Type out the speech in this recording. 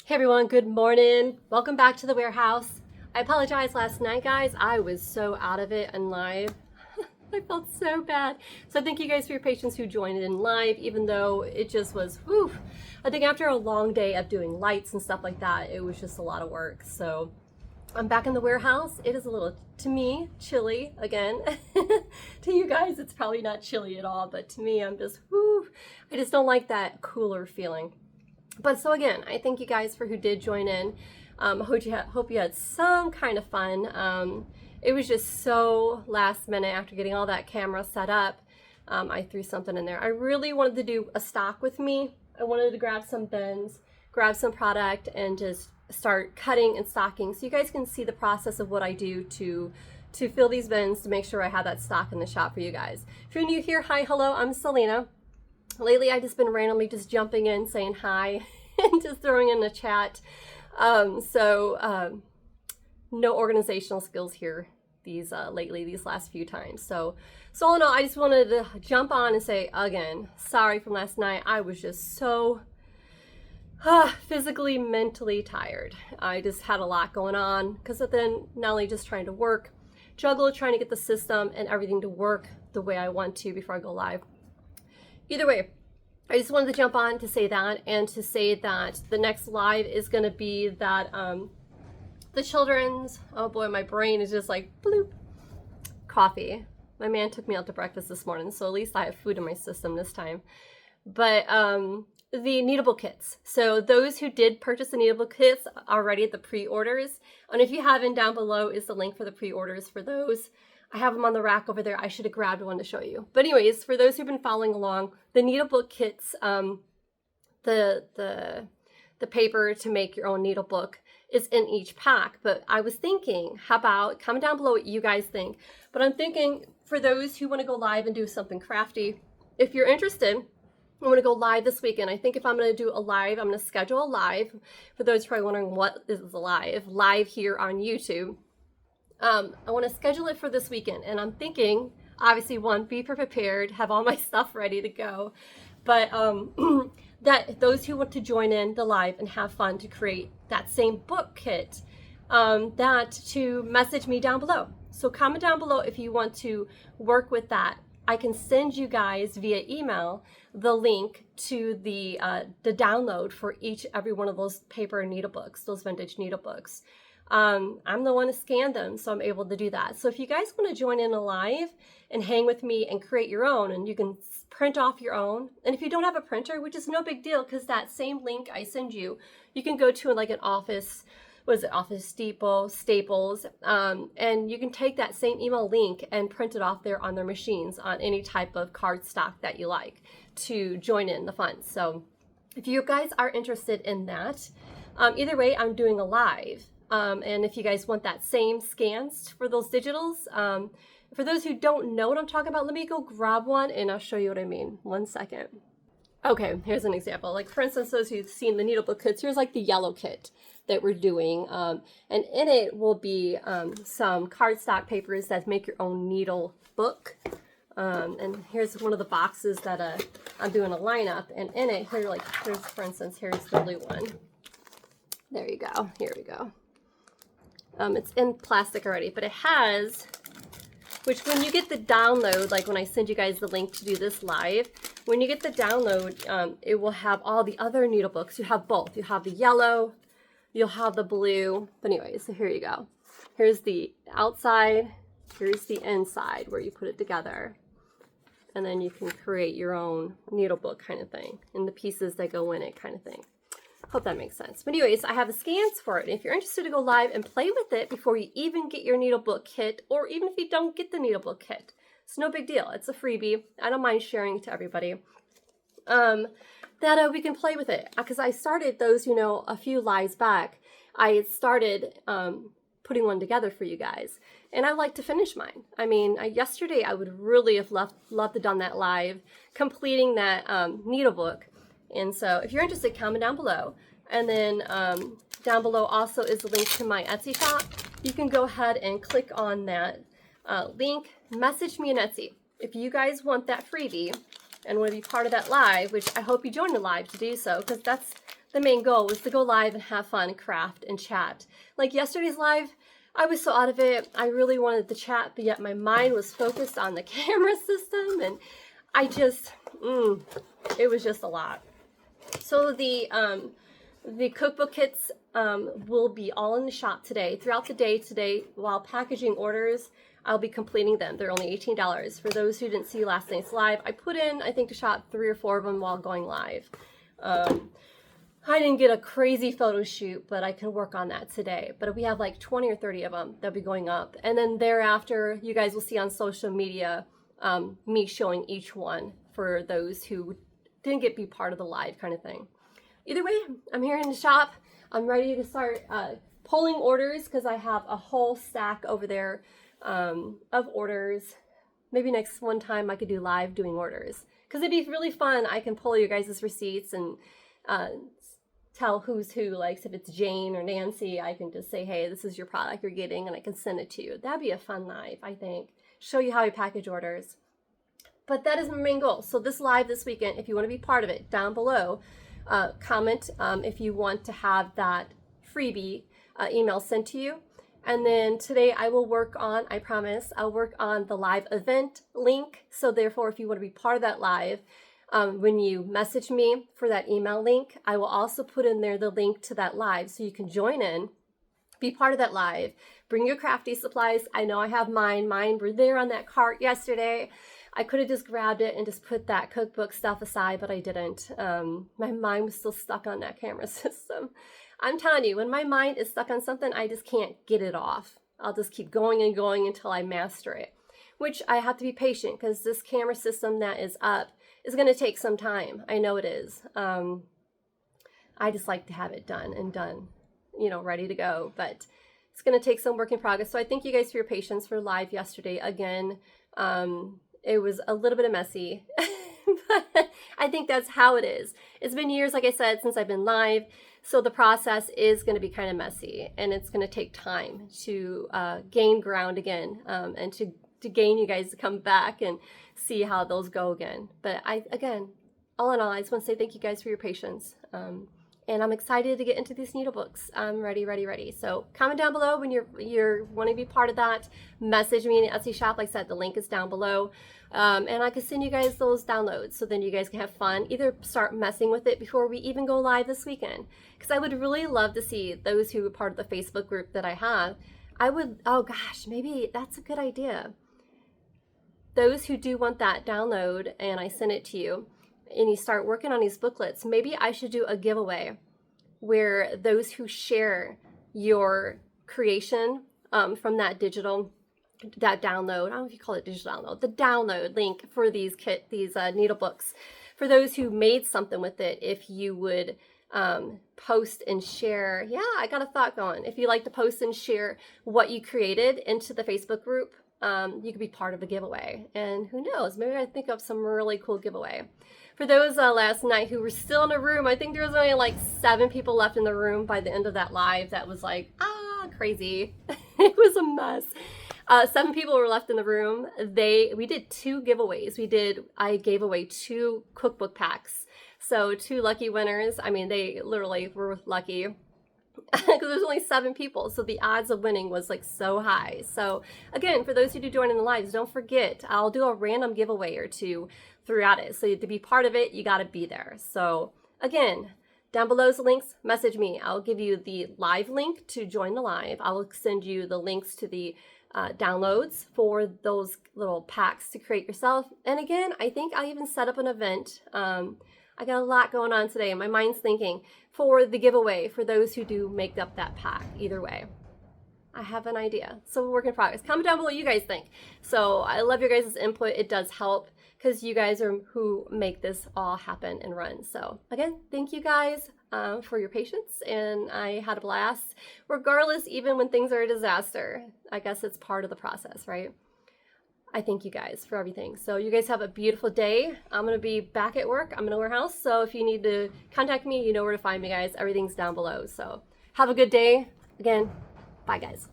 Hey everyone, good morning. Welcome back to the warehouse. I apologize last night, guys. I was so out of it and live. I felt so bad. So thank you guys for your patience who joined in live, even though it just was, whew. I think after a long day of doing lights and stuff like that, it was just a lot of work. So I'm back in the warehouse. It is a little, to me, chilly again. To you guys, it's probably not chilly at all, but to me, I'm just, whew. I just don't like that cooler feeling. But so again, I thank you guys for who did join in. Hope you had some kind of fun. It was just so last minute after getting all that camera set up. I threw something in there. I really wanted to do a stock with me. I wanted to grab some bins, grab some product, and just start cutting and stocking so you guys can see the process of what I do to fill these bins to make sure I have that stock in the shop for you guys. If you're new here, hi, hello, I'm Salena. Lately, I've just been randomly just jumping in, saying hi, and just throwing in the chat. No organizational skills here these last few times. So all in all, I just wanted to jump on and say again, sorry from last night. I was just so physically, mentally tired. I just had a lot going on because then not only just trying to work, juggle, trying to get the system and everything to work the way I want to before I go live. Either way, I just wanted to jump on to say that and to say that the next live is going to be that the children's, oh boy, my brain is just like bloop, coffee. My man took me out to breakfast this morning, so at least I have food in my system this time. But the Needlebook kits. So those who did purchase the Needlebook kits already at the pre-orders, and if you haven't, down below is the link for the pre-orders for those. I have them on the rack over there. I should have grabbed one to show you. But anyways, for those who've been following along, the Needlebook kits, the paper to make your own needlebook is in each pack. But I was thinking, how about, comment down below what you guys think. But I'm thinking for those who want to go live and do something crafty, if you're interested, I'm going to go live this weekend. I think if I'm going to do a live, I'm going to schedule a live. For those probably wondering what is a live here on YouTube. I want to schedule it for this weekend, and I'm thinking, obviously, one, be prepared, have all my stuff ready to go, but that those who want to join in the live and have fun to create that same book kit, that to message me down below. So comment down below if you want to work with that. I can send you guys via email the link to the download for every one of those paper needlebooks, those vintage needlebooks. I'm the one to scan them, so I'm able to do that. So if you guys want to join in a live and hang with me and create your own, and you can print off your own, and if you don't have a printer, which is no big deal, because that same link I send you, you can go to like an Office, Office Depot, Staples, and you can take that same email link and print it off there on their machines on any type of cardstock that you like to join in the fun. So if you guys are interested in that, either way, I'm doing a live. And if you guys want that same scans for those digitals, for those who don't know what I'm talking about, let me go grab one and I'll show you what I mean. 1 second. Okay, here's an example. Like for instance, those who've seen the Needlebook kits, here's like the yellow kit that we're doing. And in it will be some cardstock papers that make your own needle book. And here's one of the boxes that I'm doing a lineup. And in it, here's for instance, here's the blue one. There you go. Here we go. It's in plastic already, but it has, which when you get the download, like when I send you guys the link to do this live, when you get the download, it will have all the other needlebooks. You have both. You have the yellow, you'll have the blue. But anyway, so here you go. Here's the outside, here's the inside where you put it together. And then you can create your own needlebook kind of thing, and the pieces that go in it kind of thing. Hope that makes sense. But anyways, I have the scans for it. If you're interested to go live and play with it before you even get your needlebook kit, or even if you don't get the needlebook kit, it's no big deal. It's a freebie. I don't mind sharing it to everybody. That we can play with it. Because I started those, you know, a few lives back. I started putting one together for you guys. And I like to finish mine. I mean, yesterday I would really have loved to done that live, completing that needlebook. And so if you're interested, comment down below. And then down below also is the link to my Etsy shop. You can go ahead and click on that link, message me in Etsy. If you guys want that freebie and want to be part of that live, which I hope you join the live to do so, because that's the main goal was to go live and have fun, craft, and chat. Like yesterday's live, I was so out of it. I really wanted to chat, but yet my mind was focused on the camera system, and I just, it was just a lot. So the cookbook kits will be all in the shop today. Throughout the day today, while packaging orders, I'll be completing them. They're only $18. For those who didn't see last night's live, I put in, I think, to shop 3 or 4 of them while going live. I didn't get a crazy photo shoot, but I can work on that today. But we have like 20 or 30 of them that'll be going up. And then thereafter, you guys will see on social media me showing each one for those who didn't get to be part of the live kind of thing. Either way, I'm here in the shop. I'm ready to start pulling orders because I have a whole stack over there of orders. Maybe next one time I could do live doing orders because it'd be really fun. I can pull your guys' receipts and tell who's who. Like if it's Jane or Nancy, I can just say, hey, this is your product you're getting, and I can send it to you. That'd be a fun live, I think. Show you how I package orders. But that is my main goal. So this live this weekend, if you want to be part of it, down below, comment if you want to have that freebie email sent to you. And then today I will work on, I promise, I'll work on the live event link. So therefore, if you want to be part of that live, when you message me for that email link, I will also put in there the link to that live so you can join in, be part of that live. Bring your crafty supplies. I know I have mine. Mine were there on that cart yesterday. I could have just grabbed it and just put that cookbook stuff aside, but I didn't. My mind was still stuck on that camera system. I'm telling you, when my mind is stuck on something, I just can't get it off. I'll just keep going and going until I master it, which I have to be patient because this camera system that is up is going to take some time. I know it is. I just like to have it done and done, you know, ready to go, but it's going to take some work in progress. So I thank you guys for your patience for live yesterday. Again, it was a little bit messy, but I think that's how it is. It's been years, like I said, since I've been live. So the process is going to be kind of messy, and it's going to take time to gain ground again, and to gain you guys to come back and see how those go again. But again, all in all, I just want to say thank you guys for your patience. And I'm excited to get into these needlebooks. I'm ready. So comment down below when you're want to be part of that. Message me in the Etsy shop. Like I said, the link is down below. And I can send you guys those downloads so then you guys can have fun. Either start messing with it before we even go live this weekend. Because I would really love to see those who are part of the Facebook group that I have. Oh gosh, maybe that's a good idea. Those who do want that download and I send it to you, and you start working on these booklets, maybe I should do a giveaway where those who share your creation from that download, I don't know if you call it digital download, the download link for these needlebooks, for those who made something with it, if you would post and share. Yeah, I got a thought going. If you like to post and share what you created into the Facebook group, you could be part of a giveaway. And who knows, maybe I think of some really cool giveaway. For those last night who were still in the room, I think there was only like 7 people left in the room by the end of that live. That was like, crazy. It was a mess. 7 people were left in the room. We did 2 giveaways. I gave away 2 cookbook packs. So 2 lucky winners. I mean, they literally were lucky because there's only 7 people. So the odds of winning was like so high. So again, for those who do join in the lives, don't forget, I'll do a random giveaway or 2 throughout it. So to be part of it, you got to be there. So again, down below is the links. Message me. I'll give you the live link to join the live. I will send you the links to the downloads for those little packs to create yourself. And again, I think I'll even set up an event. I got a lot going on today. My mind's thinking for the giveaway for those who do make up that pack. Either way, I have an idea. So work in progress. Comment down below what you guys think. So I love your guys' input. It does help because you guys are who make this all happen and run. So again, thank you guys for your patience, and I had a blast. Regardless, even when things are a disaster, I guess it's part of the process, right? I thank you guys for everything. So you guys have a beautiful day. I'm going to be back at work. I'm in a warehouse. So if you need to contact me, you know where to find me, guys. Everything's down below. So have a good day. Again, bye, guys.